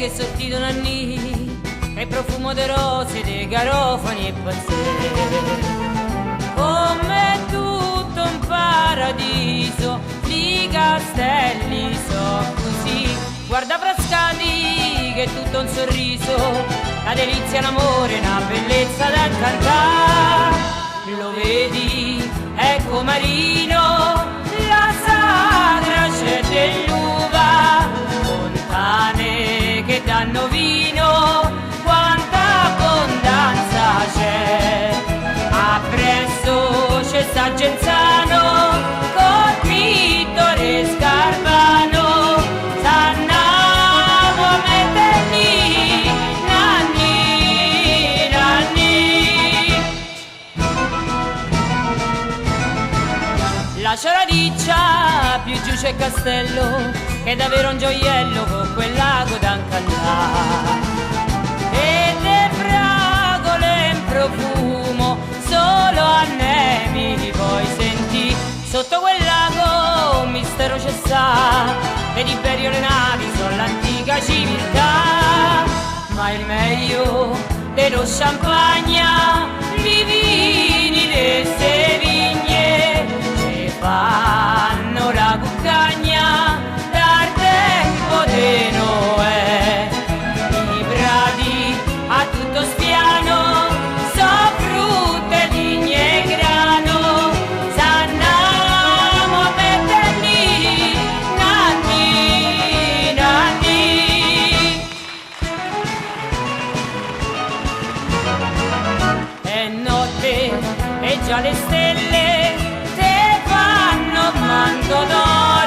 che sortidono anni, e profumo de rose, de garofani e pazzeschi. Come tutto un paradiso, i castelli so così. Guarda Frascati che è tutto un sorriso, la delizia, l'amore, una bellezza da incantare. Lo vedi, ecco Marino, la sagra c'è dell'uva, fontane che danno vino, quanta abbondanza c'è. Appresso c'è sta Genzano, col pittore Scarbano, s'annamo a metterli, nanni, nanni. Lascia la riccia, più giù c'è Castello, che è davvero un gioiello con quel lago da incantare. E le fragole in profumo, solo a Nemi poi senti. Sotto quel lago un mistero c'è sta, ed Iberio le navi sono l'antica civiltà. Ma il meglio dello champagna, i vini delle vigne, che fanno la cuccagna dal tempo di Noè. I prati a tutto spiano, so frutte, vigne e grano, s'annamo a metterli, nanni, nanni. È notte e già le stelle te fanno manto d'oro.